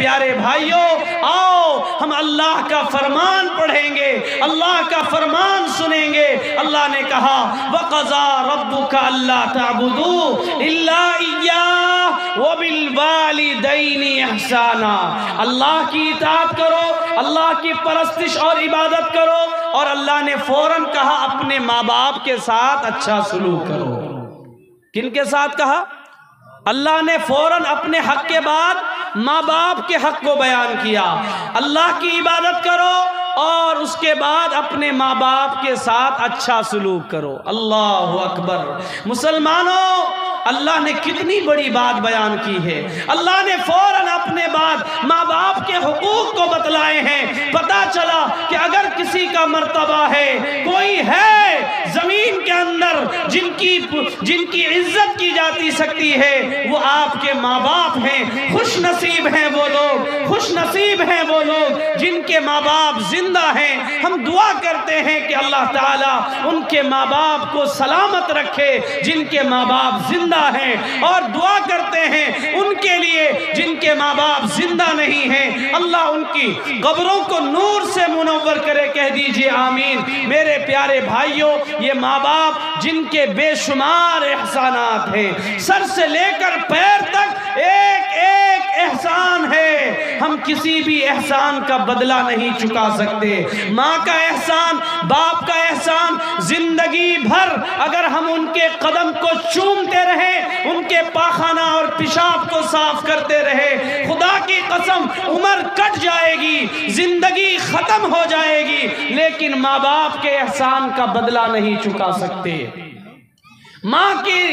پیارے بھائیوں آؤ ہم اللہ کا فرمان پڑھیں گے، اللہ کا فرمان سنیں گے۔ اللہ نے کہا وَقَضَىٰ رَبُّكَ أَلَّا تَعْبُدُوا إِلَّا إِيَّاهُ وَبِالْوَالِدَيْنِ إِحْسَانًا۔ اللہ کی اطاعت کرو، اللہ کی پرستش اور عبادت کرو، اور اللہ نے فوراً کہا اپنے ماں باپ کے ساتھ اچھا سلوک کرو۔ کن کے ساتھ کہا؟ اللہ نے فوراً اپنے حق کے بعد ماں باپ کے حق کو بیان کیا۔ اللہ کی عبادت کرو اور اس کے بعد اپنے ماں باپ کے ساتھ اچھا سلوک کرو۔ اللہ اکبر۔ مسلمانوں، اللہ نے کتنی بڑی بات بیان کی ہے۔ اللہ نے فوراً اپنے بعد ماں باپ کے حقوق کو بتلائے ہیں۔ پتہ چلا کہ اگر کسی کا مرتبہ ہے، کوئی ہے زمین کے اندر جن کی عزت کی جاتی سکتی ہے، وہ آپ کے ماں باپ ہیں۔ خوش نصیب ہیں وہ لوگ، خوش نصیب ہیں وہ لوگ جن کے ماں باپ زندہ ہیں۔ ہم دعا کرتے ہیں کہ اللہ تعالیٰ ان کے ماں باپ کو سلامت رکھے جن کے ماں باپ زندہ ہیں، اور دعا کرتے ہیں ان کے لیے جن کے ماں باپ زندہ نہیں ہیں، اللہ ان کی قبروں کو نور سے منور کرے۔ کہہ دیجئے آمین۔ میرے پیارے بھائیوں، یہ ماں باپ جن کے بے شمار احسانات ہیں، سر سے لے کر پیر تک ایک ایک احسان ہے، ہم کسی بھی احسان کا بدلہ نہیں چکا سکتے۔ ماں کا احسان، باپ کا احسان، زندگی بھر اگر ہم ان کے قدم کو چومتے رہیں، ان کے پاخانہ اور پیشاب کو صاف کرتے رہے، خدا کی قسم عمر کٹ جائے گی، زندگی ختم ہو جائے گی، لیکن ماں باپ کے احسان کا بدلہ نہیں چکا سکتے۔ ماں کی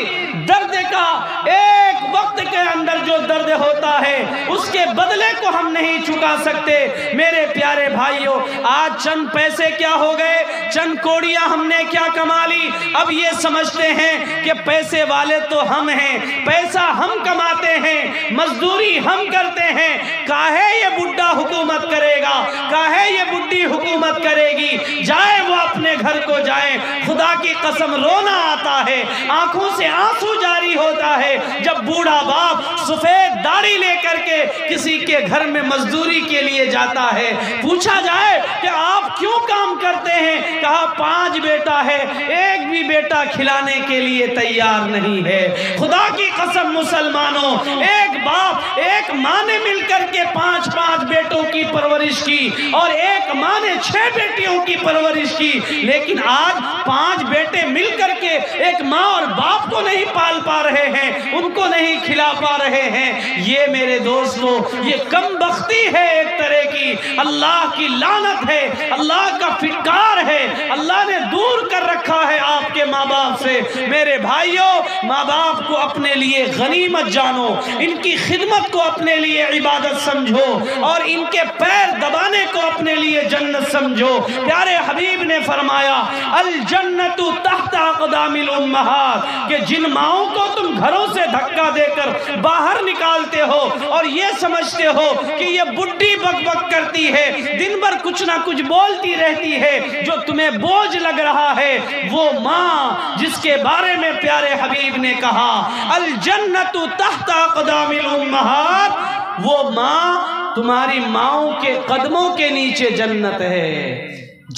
درد کا ایک وقت کے اندر جو درد ہوتا ہے اس کے بدلے کو ہم نہیں چکا سکتے۔ میرے پیارے بھائیوں، آج چند پیسے کیا ہو گئے، چند کوڑیاں ہم نے کیا کما لی، اب یہ سمجھتے ہیں کہ پیسے والے تو ہم ہیں، پیسہ ہم کماتے ہیں، مزدوری ہم کرتے ہیں، کاہے یہ بڈھا حکومت کرے گا، کاہے یہ بڈھی حکومت کرے گی، جائے وہ اپنے گھر کو جائے۔ خدا کی قسم رونا آتا ہے، آنکھوں سے آنسو جاری ہوتا ہے جب بوڑھا باپ سفید داڑھی لے کر کے کسی کے گھر میں مزدوری کے لیے جاتا ہے۔ پوچھا جائے کہ آپ کیوں کام کرتے ہیں، کہا 5 بیٹا ہے، ایک بھی بیٹا کھلانے کے لیے تیار نہیں ہے۔ خدا کی قسم مسلمانوں، ایک باپ ایک ماں نے مل کر کے 5 بیٹوں کی پرورش کی، اور ایک ماں نے 6 بیٹیوں کی پرورش کی، لیکن آج 5 بیٹے مل کر کے ایک ماں اور باپ کو نہیں پال پا رہے ہیں، ان کو نہیں کھلا پا رہے ہیں۔ یہ میرے دوستو، یہ کم بختی ہے ایک طرح کی، اللہ کی لعنت ہے، اللہ کا فٹکار ہے، اللہ نے دور کر رکھا ہے آپ کے ماں باپ سے۔ میرے بھائیوں، ماں باپ کو اپنے لیے غنیمت جانو، ان کی خدمت کو اپنے لیے عبادت سمجھو، اور ان کے پیر دبانے کو اپنے لیے جنت سمجھو۔ پیارے حبیب نے فرمایا الجنت تحت اقدام الامہات، کہ جن ماؤں کو تم گھروں سے دھکا دے کر باہر نکالتے ہو اور یہ سمجھتے ہو کہ یہ بڈھی بک بک کرتی ہے، دن بھر کچھ نہ کچھ بولتی رہتی ہے، جو تمہیں بوجھ لگ رہا ہے، وہ ماں جس کے بارے میں پیارے حبیب نے کہا الجنت تحت اقدام الامہات، وہ ماں تمہاری ماؤں کے قدموں کے نیچے جنت ہے۔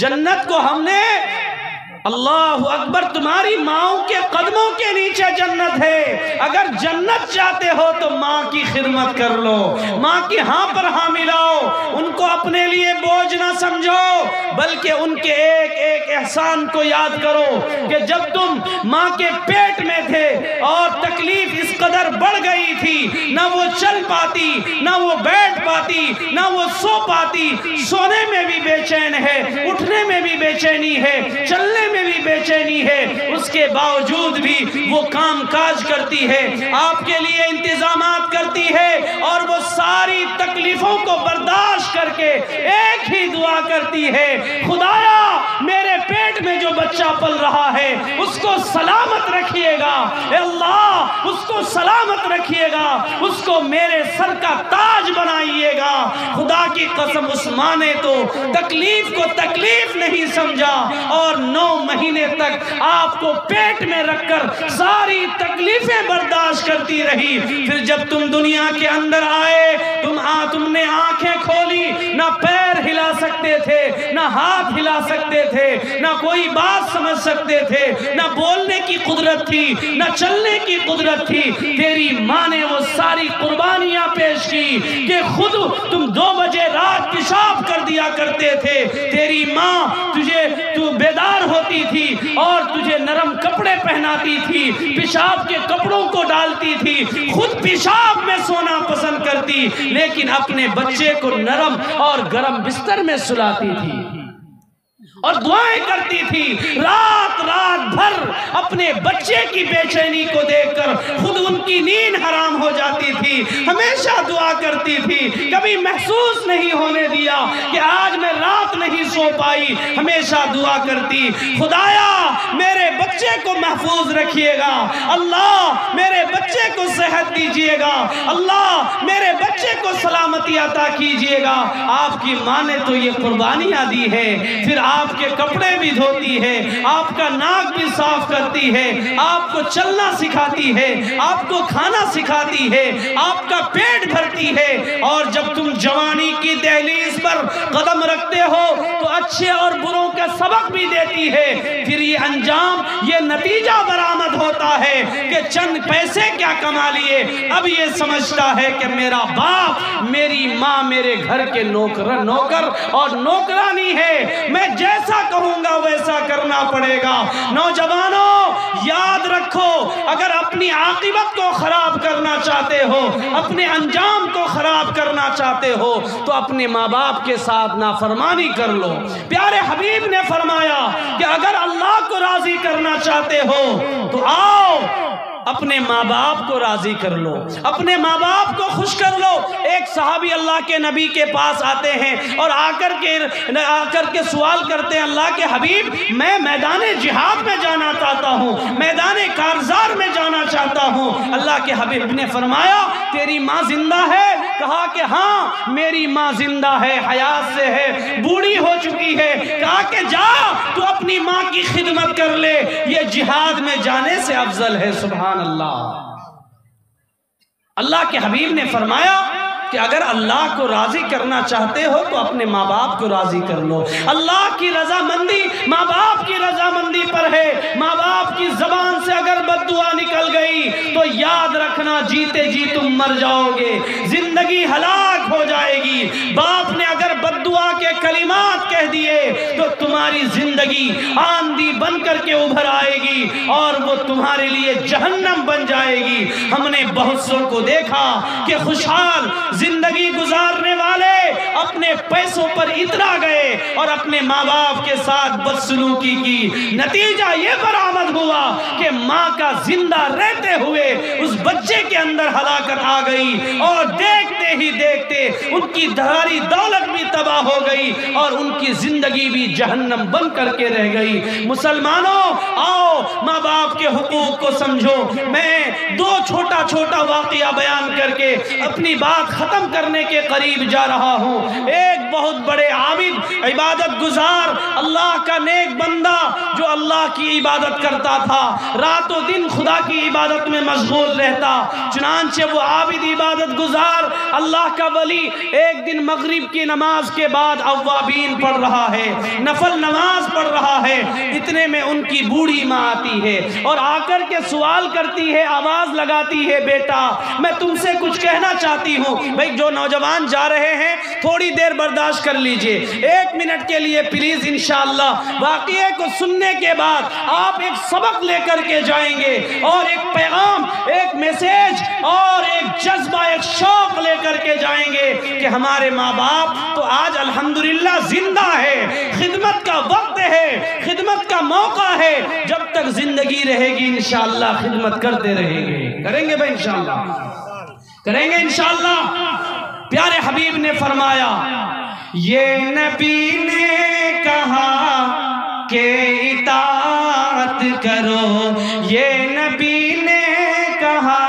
جنت کو ہم نے، اللہ اکبر، تمہاری ماؤں کے قدموں کے نیچے جنت ہے۔ اگر جنت چاہتے ہو تو ماں کی خدمت کر لو، ماں کی ہاں پر ہاں ملاؤ، ان کو اپنے لیے بوجھ نہ سمجھو، بلکہ ان کے ایک ایک احسان کو یاد کرو کہ جب تم ماں کے پیٹ میں تھے اور تکلیف اس قدر بڑھ گئی تھی، نہ وہ چل پاتی، نہ وہ بیٹھ پاتی، نہ وہ سو پاتی، سونے میں بھی بے چین ہے، اٹھنے میں بھی بے چینی ہے، چلنے میں بھی بے چینی ہے، اس کے باوجود بھی وہ کام کاج کرتی ہے، آپ کے لیے انتظامات کرتی ہے، اور وہ ساری تکلیفوں کو برداشت کر کے ایک ہی دعا کرتی ہے، خدایا میرے پیٹ میں جو بچہ پل رہا ہے اس کو سلامت رکھیے گا، اے اللہ اس کو سلامت رکھیے گا، اس کو میرے سر کا تاج بنائیے گا۔ خدا کی قسم اس ماں نے تو تکلیف کو تکلیف نہیں سمجھا، اور 9 مہینے تک آپ کو پیٹ میں رکھ کر ساری تکلیفیں برداشت کرتی رہی۔ پھر جب تم دنیا کے اندر آئے، تم نے سکتے تھے، نہ ہاتھ ہلا سکتے تھے، نہ کوئی بات سمجھ سکتے تھے، نہ بولنے کی قدرت تھی، نہ چلنے کی قدرت تھی، تیری ماں نے وہ ساری قربانیاں پیش کی کہ خود تم 2 بجے رات پیشاب کر دیا کرتے تھے، تیری ماں تو بیدار ہوتی تھی اور تجھے نرم کپڑے پہناتی تھی، پیشاب کے کپڑوں کو ڈالتی تھی، خود پیشاب میں سونا پسند کرتی، لیکن اپنے بچے کو نرم اور گرم بستر میں سلاتی تھی اور دعائیں کرتی تھی، رات بھر اپنے بچے کی بے چینی کو دیکھ کر خود ان کی نیند حرام ہو جاتی تھی، ہمیشہ دعا کرتی تھی، کبھی محسوس نہیں ہونے دیا کہ آج میں رات نہیں سو پائی، ہمیشہ دعا کرتی، خدایا میرے بچے کو محفوظ رکھیے گا، اللہ میرے بچے کو صحت دیجیے گا، اللہ میرے بچے کو سلامتی عطا کیجیے گا۔ آپ کی ماں نے تو یہ قربانیاں دی ہے، پھر آپ کے کپڑے بھی دھوتی ہے، آپ کا ناک بھی صاف کرتی ہے، آپ کو چلنا سکھاتی ہے، آپ کو کھانا سکھاتی ہے، آپ کا پیٹ بھرتی ہے، اور جب تم جوانی کی دہلیز پر قدم رکھتے ہو تو اچھے اور بروں کا سبق بھی دیتی ہے، پھر یہ انجام، یہ نتیجہ برآمد ہوتا ہے کہ چند پیسے کیا کما لیے، اب یہ سمجھتا ہے کہ میرا باپ میری ماں میرے گھر کے نوکر اور نوکرانی ہے، میں جیسا کہوں گا ویسا کرنا پڑے گا۔ نوجوانوں یاد رکھو، اگر اپنی عاقبت کو خراب کرنا چاہتے ہو، اپنے انجام کو خراب کرنا چاہتے ہو تو اپنے ماں باپ کے ساتھ نافرمانی کر لو۔ پیارے حبیب نے فرمایا کہ اگر اللہ کو راضی کرنا چاہتے ہو تو آؤ اپنے ماں باپ کو راضی کر لو، اپنے ماں باپ کو خوش کر لو۔ ایک صحابی اللہ کے نبی کے پاس آتے ہیں اور آ کر کے سوال کرتے ہیں، اللہ کے حبیب میں میدان جہاد میں جانا چاہتا ہوں، میدان کارزار میں جانا چاہتا ہوں۔ اللہ کے حبیب نے فرمایا تیری ماں زندہ ہے؟ کہا کہ ہاں میری ماں زندہ ہے، حیات سے ہے، بوڑھی ہو چکی ہے۔ کہا کہ جا تو اپنی ماں کی خدمت کر لے، یہ جہاد میں جانے سے افضل ہے۔ سبحان اللہ۔ اللہ کے حبیب نے فرمایا کہ اگر اللہ کو راضی کرنا چاہتے ہو تو اپنے ماں باپ کو راضی کر لو۔ اللہ کی رضامندی ماں باپ کی رضامندی پر ہے۔ ماں باپ کی زبان سے اگر بد دعا نکل گئی تو یاد رکھنا جیتے جی تم مر جاؤ گے، زندگی ہلاک ہو جائے گی۔ باپ نے اگر بد دعا کے کلمات کہہ دیے تو تمہاری زندگی آندھی بن کر کے ابھر آئے گی اور وہ تمہارے لیے جہنم بن جائے گی۔ ہم نے بہت سو کو دیکھا کہ خوشحال زندگی گزارنے والے اپنے پیسوں پر اترا گئے اور اپنے ماں باپ کے ساتھ بدسلوکی کی، نتیجہ یہ برآمد ہوا کہ ماں کا زندہ رہتے ہوئے اس بچے کے اندر ہلاکت آ گئی اور دیکھتے ہی دیکھتے ان کی ساری دولت بھی تباہ ہو گئی اور ان کی زندگی بھی جہنم بن کر کے رہ گئی۔ مسلمانوں آؤ ماں باپ کے حقوق کو سمجھو۔ میں 2 چھوٹا واقعہ بیان کر کے اپنی بات ختم کرنے کے قریب جا رہا ہوں۔ ایک بہت بڑے عابد، عبادت گزار، اللہ کا نیک بندہ جو اللہ کی عبادت کرتا تھا، رات و دن خدا کی عبادت میں مشغول رہتا، چنانچہ وہ عابد عبادت گزار اللہ کا ولی ایک دن مغرب کی نماز کے بعد اوابین پڑھ رہا ہے، نفل نماز پڑھ رہا ہے، اتنے میں ان کی بوڑھی ماں آتی ہے اور آ کر کے سوال کرتی ہے، آواز لگاتی ہے، بیٹا میں تم سے کچھ کہنا چاہتی ہوں۔ بھئی جو نوجوان جا رہے ہیں تھوڑی دیر برداشت کر لیجئے، 1 منٹ کے لیے پلیز انشاءاللہ۔ واقعے کو سننے کے بعد آپ ایک سبق لے کر کے جائیں گے اور ایک پیغام، ایک میسیج اور ایک جذبہ، ایک شوق لے کر کے جائیں گے کہ ہمارے ماں باپ تو آج الحمدللہ زندہ ہے، خدمت کا وقت ہے، خدمت کا موقع ہے، جب تک زندگی رہے گی انشاءاللہ خدمت کرتے رہیں گے۔ کریں گے بھائی انشاءاللہ، کریں گے انشاءاللہ۔ پیارے حبیب نے فرمایا یہ نبی نے کہا کہ اطاعت کرو، یہ نبی نے کہا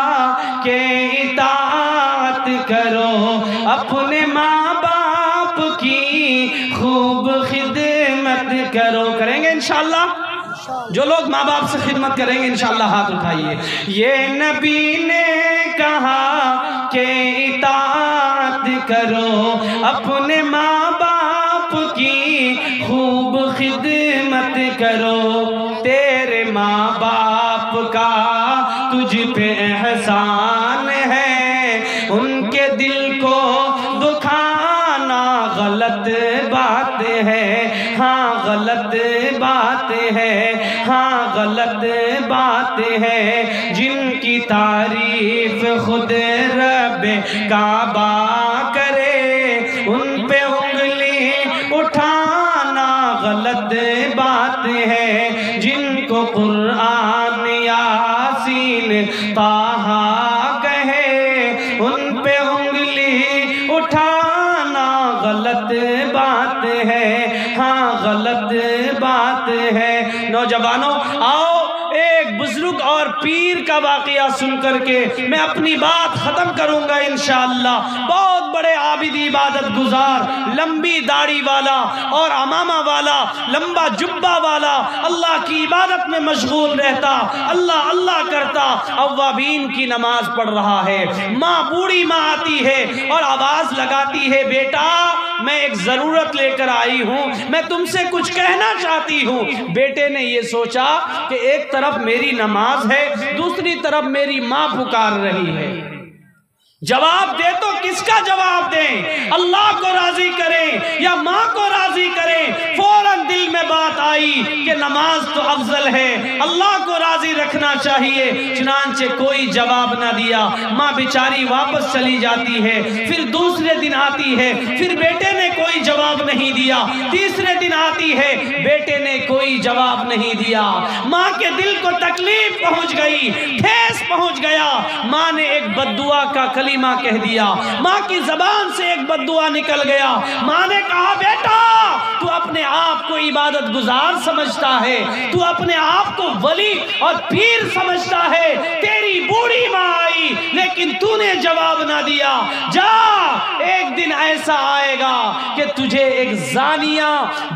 کہ اطاعت کرو، اپنے ماں باپ کی خوب خدمت کرو۔ کریں گے انشاءاللہ؟ جو لوگ ماں باپ سے خدمت کریں گے انشاءاللہ ہاتھ اٹھائیے۔ یہ نبی نے کہا کہ اطاعت کرو، اپنے ماں باپ کی خوب خدمت کرو، تیرے ماں باپ کا تجھ پہ احسان ہے، ان کے دل کو دکھانا غلط بات ہے، ہاں غلط بات ہے، ہاں غلط بات ہے، جن کی تعریف خود رب کعبہ کرے، ان پہ انگلی اٹھانا غلط بات ہے، جن کو قرآن یاسین طٰہٰ کہے، ان پہ انگلی اٹھانا غلط بات ہے، ہاں غلط بات ہے۔ نوجوانوں آؤ ایک بزرگ اور پیر کا واقعہ سن کر کے میں اپنی بات ختم کروں گا انشاءاللہ۔ بہت بڑے عابد عبادت گزار، لمبی داڑھی والا اور عمامہ والا، لمبا جبہ والا، اللہ کی عبادت میں مشغول رہتا، اللہ اللہ کرتا، اوابین کی نماز پڑھ رہا ہے۔ ماں بوڑھی ماں آتی ہے اور آواز لگاتی ہے، بیٹا میں ایک ضرورت لے کر آئی ہوں، میں تم سے کچھ کہنا چاہتی ہوں۔ بیٹے نے یہ سوچا کہ ایک طرف میری نماز ہے، دوسری طرف میری ماں پکار رہی ہے، جواب دے تو کس کا جواب دیں؟ اللہ کو راضی کریں یا ماں کو راضی کریں؟ فوراً دل میں بات آئی کہ نماز تو افضل ہے، اللہ کو راضی رکھنا چاہیے۔ چنانچہ کوئی جواب نہ دیا، ماں بیچاری واپس چلی جاتی ہے۔ پھر دوسرے دن آتی ہے، پھر بیٹے نے کوئی جواب نہیں دیا۔ تیسرے دن آتی ہے، بیٹے نے کوئی جواب نہیں دیا۔ ماں کے دل کو تکلیف پہنچ گئی، ٹھیس پہنچ گیا۔ ماں نے ایک بددعا کا کلمہ کہہ دیا، ماں کی زبان سے ایک بددعا نکل گیا۔ ماں نے کہا، بیٹا تو اپنے آپ کو عبادت گزار سمجھتا ہے، تو اپنے آپ کو ولی اور پیر سمجھتا ہے، تیری بوڑھی ماں آئی لیکن تو نے جواب نہ دیا، جا ایک دن ایسا آئے گا کہ تجھے ایک زانیہ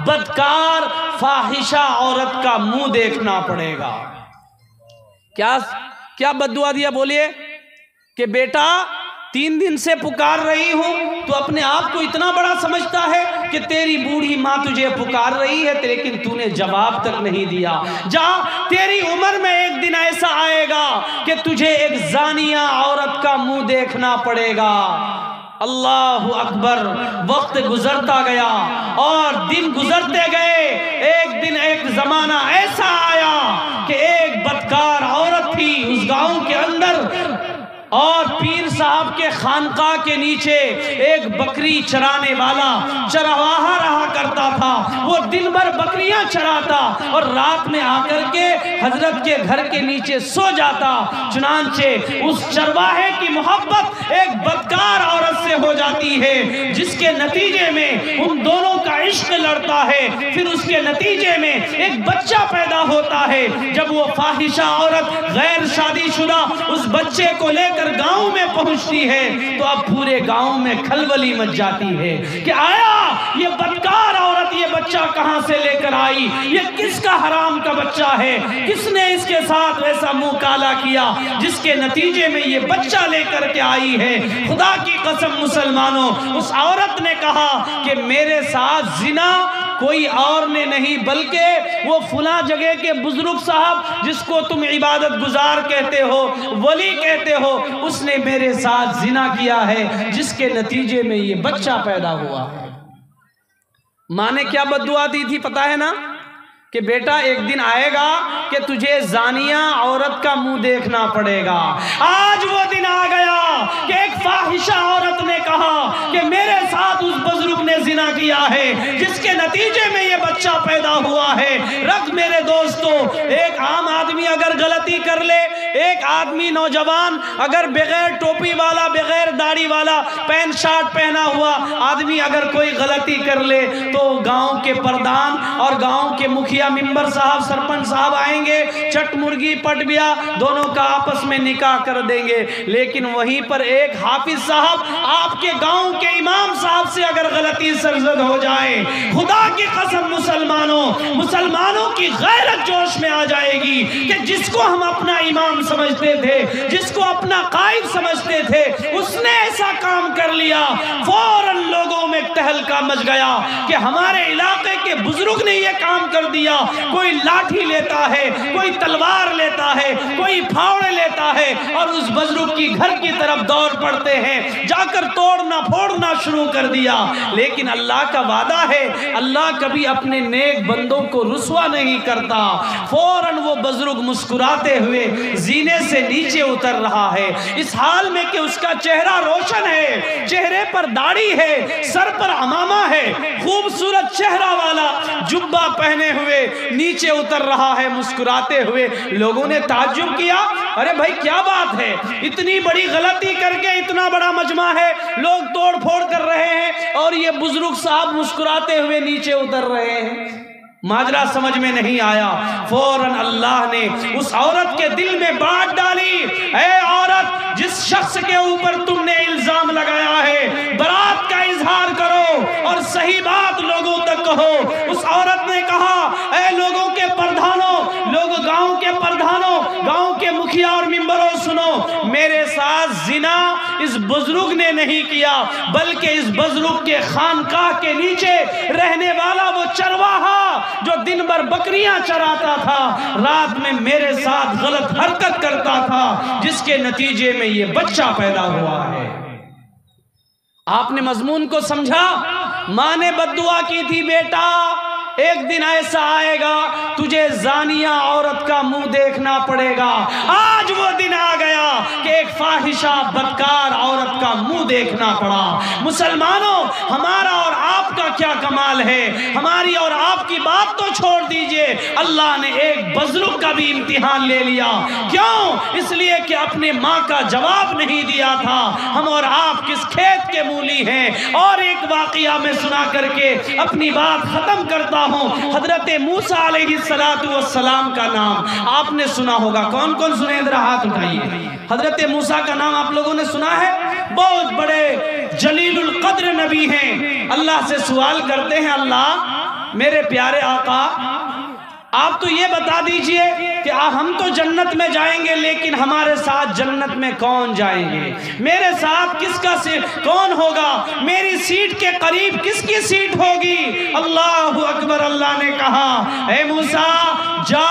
بدکار فاحشہ عورت کا منہ دیکھنا پڑے گا۔ کیا بددعا دیا بولیے؟ کہ بیٹا 3 دن سے پکار رہی ہوں، تو اپنے آپ کو اتنا بڑا سمجھتا ہے کہ تیری بوڑھی ماں تجھے پکار رہی ہے لیکن تو نے جواب تک نہیں دیا۔ جا تیری عمر میں ایک دن ایسا آئے گا کہ تجھے ایک زانیہ عورت کا منہ دیکھنا پڑے گا۔ اللہ اکبر۔ وقت گزرتا گیا اور دن گزرتے گئے۔ ایک دن ایک زمانہ ایسا آیا کہ ایک بدکار عورت تھی اس گاؤں کے اندر، اور پیر صاحب کے خانقاہ کے نیچے ایک بکری چرانے والا چرواہا رہا کرتا تھا۔ وہ دن بھر بکریاں چراتا اور رات میں آ کر کے حضرت کے گھر کے نیچے سو جاتا۔ چنانچہ اس چرواہے کی محبت ایک بدکار عورت سے ہو جاتی ہے، جس کے نتیجے میں ان دونوں کا عشق لڑتا ہے۔ پھر اس کے نتیجے میں ایک بچہ پیدا ہوتا ہے۔ جب وہ فاحشہ عورت غیر شادی شدہ اس بچے کو لے کر گاؤں میں پہنچتی ہے تو اب پورے گاؤں میں کھلبلی مچ جاتی ہے کہ آیا یہ بدکار عورت یہ بچہ کہاں سے لے کر آئی، یہ کس کا حرام کا بچہ ہے، کس نے اس کے ساتھ ویسا منہ کالا کیا جس کے نتیجے میں یہ بچہ لے کر کے آئی ہے۔ خدا کی قسم مسلمانوں، اس عورت نے کہا کہ میرے ساتھ زنا کوئی اور نے نہیں بلکہ وہ فلاں جگہ کے بزرگ صاحب جس کو تم عبادت گزار کہتے ہو، ولی کہتے ہو، اس نے میرے ساتھ زنا کیا ہے جس کے نتیجے میں یہ بچہ پیدا ہوا ہے۔ ماں نے کیا بددعا دی تھی پتہ ہے نا؟ کہ بیٹا ایک دن آئے گا کہ تجھے زانیہ عورت کا منہ دیکھنا پڑے گا۔ آج وہ دن آ گیا کہ ایک فاحشہ عورت نے کہا کہ میرے ساتھ اس بزرگ نے زنا کیا ہے جس کے نتیجے میں یہ بچہ پیدا ہوا ہے۔ رکھ میرے دوستو، ایک عام آدمی اگر غلطی کر لے، ایک آدمی نوجوان اگر بغیر ٹوپی والا، بغیر داڑھی والا، پینٹ شارٹ پہنا ہوا آدمی اگر کوئی غلطی کر لے تو گاؤں کے پردھان اور گاؤں کے مکھیا ممبر صاحب، سرپنچ صاحب آئیں گے، چٹ مرگی پٹ بیا دونوں کا آپس میں نکاح کر دیں گے۔ لیکن وہیں پر ایک حافظ صاحب آپ کے گاؤں کے امام صاحب سے اگر غلطی سرزد ہو جائے، خدا کی قسم مسلمانوں کی غیرت جوش میں آ جائے گی کہ جس کو ہم اپنا امام سمجھتے تھے، جس کو اپنا قائد سمجھتے تھے، اس نے ایسا کام کر لیا، فوراً لوگوں میں تہلکہ مچ گیا کہ ہمارے علاقے کے بزرگ نے یہ کام کر دیا. کوئی لاٹھی لیتا ہے, کوئی تلوار لیتا ہے, کوئی پھاوڑے لیتا ہے اور اس بزرگ کی گھر کی طرف دوڑ پڑتے ہیں, جا کر توڑنا پھوڑنا شروع کر دیا. لیکن اللہ کا وعدہ ہے, اللہ کبھی اپنے نیک بندوں کو رسوا نہیں کرتا. فوراً وہ بزرگ مسکراتے ہوئے زینے سے نیچے اتر رہا ہے, اس حال میں کہ اس کا چہرہ روشن ہے, چہرے پر داڑھی ہے, سر پر عمامہ ہے, خوبصورت چہرہ والا جبہ پہنے ہوئے نیچے اتر رہا ہے مسکراتے ہوئے. لوگوں نے تعجب کیا, ارے بھائی کیا بات ہے, اتنی بڑی غلطی کر کے اتنا بڑا مجمع ہے, لوگ توڑ پھوڑ کر رہے ہیں اور یہ بزرگ صاحب مسکراتے ہوئے نیچے اتر رہے ہیں. ماجرا سمجھ میں نہیں آیا. فوراً اللہ نے اس عورت کے دل میں بات ڈالی, اے عورت, جس شخص کے اوپر تم نے الزام لگایا ہے برات کا اظہار کرو اور صحیح بات لوگوں تک کہو. اس عورت نے کہا, اے لوگوں کے پردھانوں, گاؤں کے پردھانوں, گاؤں کے مکھیا اور ممبروں, سنو, میرے ساتھ زنا اس بزرگ نے نہیں کیا, بلکہ اس بزرگ کے خانقاہ کے نیچے رہنے والا وہ چرواہا جو دن بھر بکریاں چراتا تھا, رات میں میرے ساتھ غلط حرکت کرتا تھا, جس کے نتیجے میں یہ بچہ پیدا ہوا ہے. آپ نے مضمون کو سمجھا. ماں نے بددعا کی تھی, بیٹا ایک دن ایسا آئے گا تجھے زانیہ عورت کا منہ دیکھنا پڑے گا. آج وہ دن آ گیا کہ ایک فاحشہ بدکار عورت کا منہ دیکھنا پڑا. مسلمانوں, ہمارا اور آپ کا کیا کمال ہے, ہماری اور آپ کی بات تو چھوڑ دیجئے, اللہ نے ایک بزرگ کا بھی امتحان لے لیا. کیوں؟ اس لیے کہ اپنے ماں کا جواب نہیں دیا تھا. ہم اور آپ کس کھیت کے مولی ہیں. اور ایک واقعہ میں سنا کر کے اپنی بات ختم کرتا ہوں. حضرت موسیٰ علیہ السلام کا نام آپ نے سنا ہوگا. کون کون سنے؟ ادھر ہاتھ اٹھائیے. حضرت موسیٰ کا نام آپ لوگوں نے سنا ہے. بہت بڑے جلیل القدر نبی ہیں. اللہ سے سوال کرتے ہیں, اللہ میرے پیارے آقا, آپ تو یہ بتا دیجئے کہ ہم تو جنت میں جائیں گے, لیکن ہمارے ساتھ جنت میں کون جائیں گے, میرے ساتھ کس کا کون ہوگا, میری سیٹ کے قریب کس کی سیٹ ہوگی. اللہ اکبر. اللہ نے کہا, اے موسیٰ جا,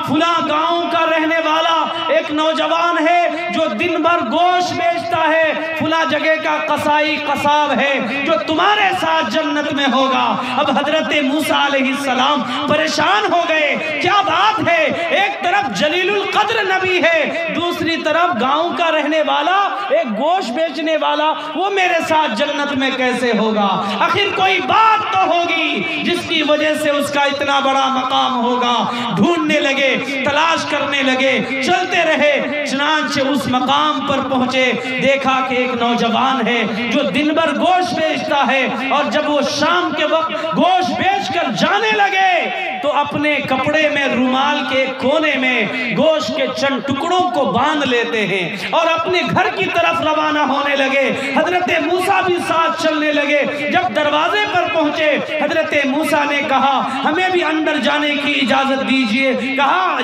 فلاں گاؤں کا رہنے والا ایک نوجوان ہے جو دن بھر گوشت بیچتا ہے, فلاں جگہ کا قصائی قصاب ہے جو تمہارے ساتھ جنت میں ہوگا. اب حضرت موسیٰ علیہ السلام پریشان ہو گئے, کیا بات ہے, ایک طرف جلیل القدر نبی ہے, دوسری طرف گاؤں کا رہنے والا ایک گوشت بیچنے والا, وہ میرے ساتھ جنت میں کیسے ہوگا. آخر کوئی بات تو ہوگی جس کی وجہ سے اس کا اتنا بڑا مقام ہوگا. ڈھونڈنے لگے, تلاش کرنے لگے, چلتے رہے, چنانچہ اس مقام پر پہنچے. دیکھا کہ ایک نوجوان ہے جو دن بھر گوشت بیچتا ہے, اور جب وہ شام کے وقت گوشت بیچ کر جانے لگے تو اپنے کپڑے میں رومال کے کونے میں گوشت کے چند ٹکڑوں کو باندھ لیتے ہیں اور اپنے گھر کی طرف روانہ ہونے لگے. حضرت موسیٰ بھی ساتھ چلنے لگے. جب دروازے پر پہنچے, حضرت موسیٰ نے کہا, ہمیں بھی اندر جانے کی اجازت دیجئے. کہا,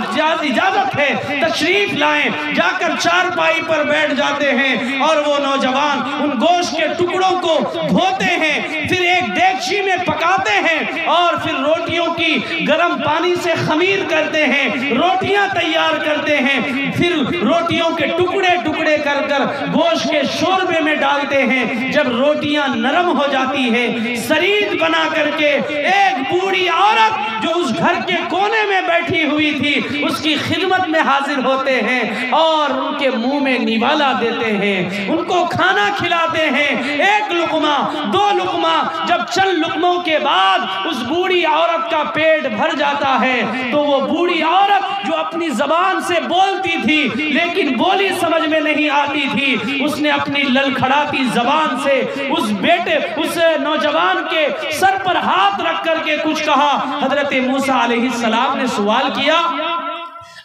اجازت ہے, تشریف لائیں. جا کر چارپائی پر بیٹھ جاتے ہیں اور وہ نوجوان ان گوشت کے ٹکڑوں کو دھوتے ہیں, پھر ایک دیگچی میں پکاتے ہیں اور پھر روٹیوں کی گرم پانی سے خمیر کرتے ہیں, روٹیاں تیار کرتے ہیں, پھر روٹیوں کے ٹکڑے ٹکڑے کر کر گوشت کے شوربے میں ڈالتے ہیں. جب روٹیاں نرم ہو جاتی ہیں, سرید بنا کر کے ایک بوڑھی عورت جو اس گھر کے کونے میں بیٹھی ہوئی تھی اس کی خدمت میں حاضر ہوتے ہیں اور ان کے منہ میں نوالا دیتے ہیں, ان کو کھانا کھلاتے ہیں. ایک لقمہ, دو لقمہ, جب چند لقموں کے بعد اس بوڑھی عورت کا پیٹ بھر جاتا ہے تو وہ بوڑھی عورت جو اپنی زبان سے بولتی تھی لیکن بولی سمجھ میں نہیں آتی تھی, اس نے اپنی للکھڑاتی زبان سے اس نوجوان کے سر پر ہاتھ رکھ کر کے کچھ کہا. حضرت موسیٰ علیہ السلام نے سوال کیا,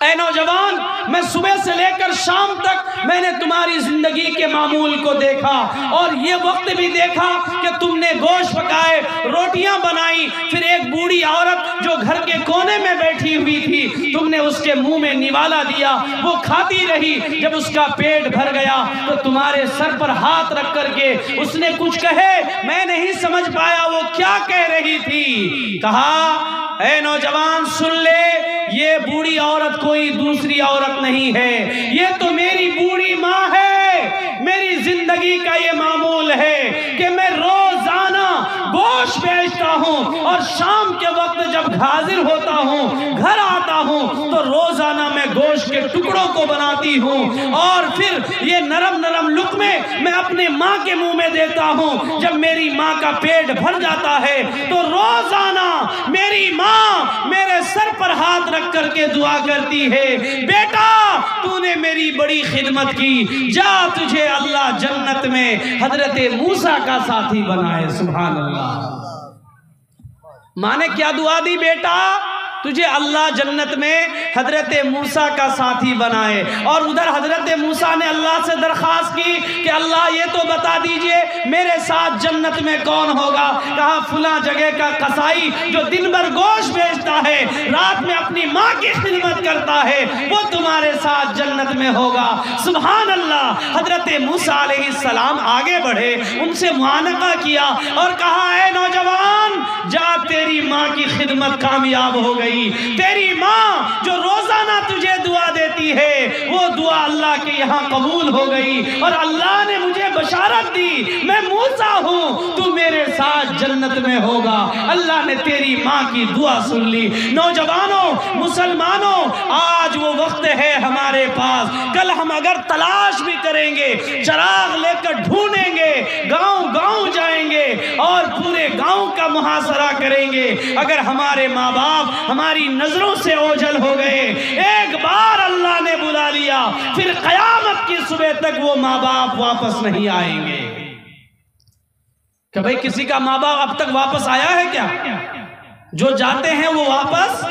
اے نوجوان, میں صبح سے لے کر شام تک میں نے تمہاری زندگی کے معمول کو دیکھا اور یہ وقت بھی دیکھا کہ تم نے گوشت پکائے, روٹیاں بنائی, پھر ایک بوڑھی عورت جو گھر کے کونے میں بیٹھی ہوئی تھی تم نے اس کے منہ میں نوالا دیا, وہ کھاتی رہی. جب اس کا پیٹ بھر گیا تو تمہارے سر پر ہاتھ رکھ کر کے اس نے کچھ کہے, میں نہیں سمجھ پایا وہ کیا کہہ رہی تھی. کہا اے نوجوان سن لے، یہ بوڑھی عورت کوئی دوسری عورت نہیں ہے، یہ تو میری بوڑھی ماں ہے. میری زندگی کا یہ معمول ہے کہ میں روزانہ گوشت بیچتا ہوں اور شام کے وقت جب حاضر ہوتا ہوں گھر آتا ہوں تو روزانہ میں گوشت کے ٹکڑوں کو بناتی ہوں اور پھر یہ نرم نرم لقمے میں اپنے ماں کے منہ میں دیتا ہوں. جب میری ماں کا پیٹ بھر جاتا ہے تو روزانہ میری ماں میرے سر پر ہاتھ رکھ کر کے دعا کرتی ہے، بیٹا تو نے میری بڑی خدمت کی، جا تجھے اللہ جنت میں حضرت موسیٰ کا ساتھی بنائے. سبحان اللہ. ماں نے کیا دعا دی؟ بیٹا تجھے اللہ جنت میں حضرت موسیٰ کا ساتھی بنائے. اور ادھر حضرت موسیٰ نے اللہ سے درخواست کی کہ اللہ یہ تو بتا دیجئے میرے ساتھ جنت میں کون ہوگا. کہا فلاں جگہ کا قصائی جو دن بھر گوشت بیچتا ہے، رات میں اپنی ماں کی خدمت کرتا ہے، وہ تمہارے ساتھ جنت میں ہوگا. سبحان اللہ. حضرت موسیٰ علیہ السلام آگے بڑھے، ان سے معانقہ کیا اور کہا اے نوجوان جا، تیری ماں کی خدمت کامیاب ہو گئی. تیری ماں جو روزانہ تجھے دعا دیتی ہے وہ دعا اللہ کے یہاں قبول ہو گئی اور اللہ نے مجھے بشارت دی میں موسیٰ ہوں، تو میرے ساتھ جنت میں ہوگا. اللہ نے تیری ماں کی دعا سن لی. نوجوانوں، مسلمانوں، آج وہ وقت ہے ہمارے پاس. کل ہم اگر تلاش بھی کریں گے، چراغ لے کر ڈھونڈیں گے، گاؤں گاؤں جائیں گے اور پورے گاؤں کا محاصرہ کریں گے، اگر ہمارے ماں باپ ہماری نظروں سے اوجھل ہو گئے، ایک بار اللہ نے بلا لیا، پھر قیامت کی صبح تک وہ ماں باپ واپس نہیں آئیں گے. کہ بھئی کسی کا ماں باپ اب تک واپس آیا ہے کیا؟ جو جاتے ہیں وہ واپس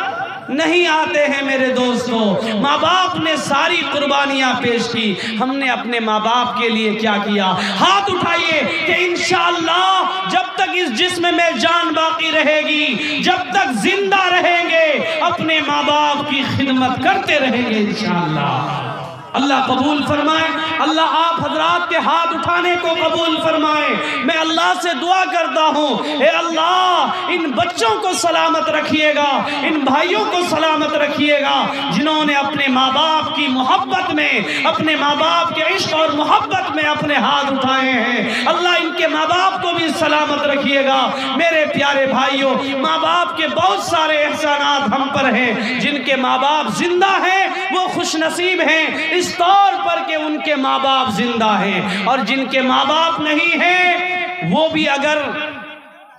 نہیں آتے ہیں میرے دوستو. ماں باپ نے ساری قربانیاں پیش کی، ہم نے اپنے ماں باپ کے لیے کیا کیا؟ ہاتھ اٹھائیے کہ انشاءاللہ جب تک اس جسم میں جان باقی رہے گی، جب تک زندہ رہیں گے، اپنے ماں باپ کی خدمت کرتے رہیں گے انشاءاللہ. اللہ قبول فرمائے. اللہ آپ حضرات کے ہاتھ اٹھانے کو قبول فرمائے. میں اللہ سے دعا کرتا ہوں اے اللہ ان بچوں کو سلامت رکھیے گا، ان بھائیوں کو سلامت رکھیے گا جنہوں نے اپنے ماں باپ کی محبت میں، اپنے ماں باپ کے عشق اور محبت میں اپنے ہاتھ اٹھائے ہیں. اللہ ان کے ماں باپ کو بھی سلامت رکھیے گا. میرے پیارے بھائیوں، ماں باپ کے بہت سارے احسانات ہم پر ہیں. جن کے ماں باپ زندہ ہیں وہ خوش نصیب ہیں اس طور پر کہ ان کے ماں باپ زندہ ہیں، اور جن کے ماں باپ نہیں ہیں وہ بھی اگر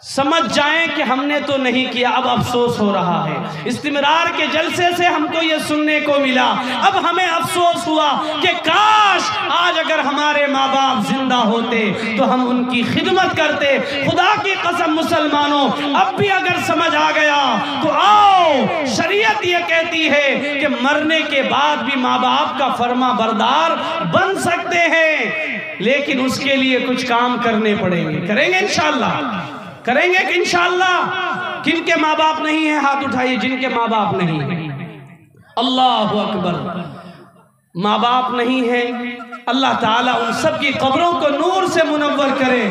سمجھ جائیں کہ ہم نے تو نہیں کیا، اب افسوس ہو رہا ہے. استمرار کے جلسے سے ہم کو یہ سننے کو ملا، اب ہمیں افسوس ہوا کہ کاش آج اگر ہمارے ماں باپ زندہ ہوتے تو ہم ان کی خدمت کرتے. خدا کی قسم مسلمانوں، اب بھی اگر سمجھ آ گیا تو آؤ، شریعت یہ کہتی ہے کہ مرنے کے بعد بھی ماں باپ کا فرما بردار بن سکتے ہیں، لیکن اس کے لیے کچھ کام کرنے پڑیں گے. کریں گے انشاءاللہ؟ کریں گے کہ انشاءاللہ؟ کن کے ماں باپ نہیں ہیں ہاتھ اٹھائیے جن کے ماں باپ نہیں ہیں. اللہ اکبر. ماں باپ نہیں ہیں، اللہ تعالیٰ ان سب کی قبروں کو نور سے منور کرے.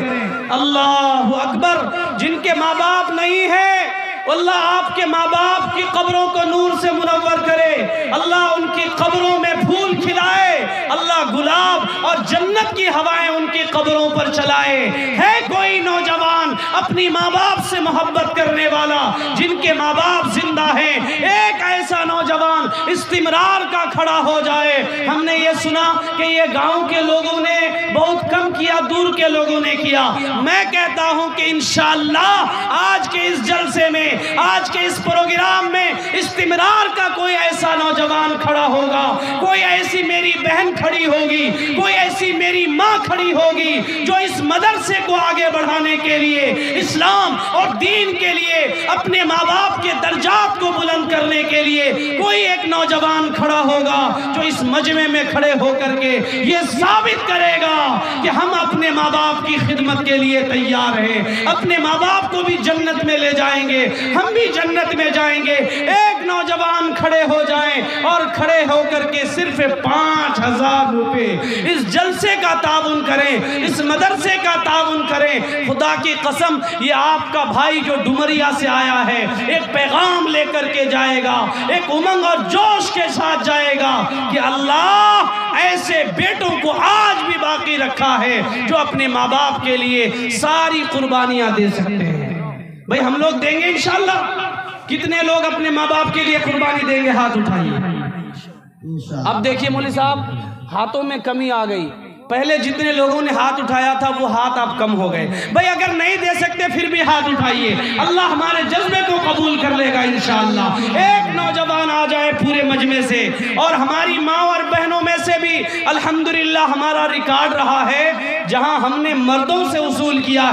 اللہ اکبر. جن کے ماں باپ نہیں ہیں اللہ آپ کے ماں باپ کی قبروں کو نور سے منور کرے. اللہ ان کی قبروں میں پھول کھلائے. اللہ گلاب اور جنت کی ہوائیں ان کی قبروں پر چلائے. ہے کوئی نوجوان اپنی ماں باپ سے محبت کرنے والا جن کے ماں باپ زندہ ہیں؟ ایک ایسا نوجوان استمرار کا کھڑا ہو جائے. ہم نے یہ سنا کہ یہ گاؤں کے لوگوں نے بہت کم کیا، دور کے لوگوں نے کیا. میں کہتا ہوں کہ انشاءاللہ آج کے اس جلسے میں، آج کے اس پروگرام میں استمرار کا کوئی ایسا نوجوان کھڑا ہوگا، کوئی ایسی میری بہن کھڑی ہوگی، کوئی ایسی میری ماں کھڑی ہوگی جو اس مدرسے کو آگے بڑھانے کے لیے، اسلام اور دین کے لیے، اپنے ماں باپ کے درجات کو بلند کرنے کے لیے کوئی ایک نوجوان کھڑا ہوگا جو اس مجمع میں کھڑے ہو کر کے یہ ثابت کرے گا کہ ہم اپنے ماں باپ کی خدمت کے لیے تیار ہیں، اپنے ماں باپ کو بھی جنت میں لے جائیں گے. ہم بھی جنت میں جائیں گے۔ ایک نوجوان کھڑے ہو جائیں اور کھڑے ہو کر کے صرف 5,000 روپے اس جلسے کا تعاون کریں، اس مدرسے کا تعاون کریں، خدا کی قسم یہ آپ کا بھائی جو ڈمریا سے آیا ہے ایک پیغام لے کر کے جائے گا، ایک امنگ اور جوش کے ساتھ جائے گا کہ اللہ ایسے بیٹوں کو آج بھی باقی رکھا ہے جو اپنے ماں باپ کے لیے ساری قربانیاں دے سکتے ہیں۔ بھئی ہم لوگ دیں گے انشاءاللہ؟ کتنے لوگ اپنے ماں باپ کے لیے قربانی دیں گے؟ ہاتھ اٹھائیے۔ اب دیکھیے مولوی صاحب ہاتھوں میں کمی آ گئی، پہلے جتنے لوگوں نے ہاتھ اٹھایا تھا وہ ہاتھ اب کم ہو گئے۔ بھئی اگر نہیں دے سکتے پھر بھی ہاتھ اٹھائیے، اللہ ہمارے جذبے کو قبول کر لے گا انشاءاللہ۔ ایک نوجوان آ جائے پورے مجمع سے، اور ہماری ماں اور بہنوں میں سے بھی الحمدللہ ہمارا ریکارڈ رہا ہے جہاں ہم نے مردوں سے وصول کیا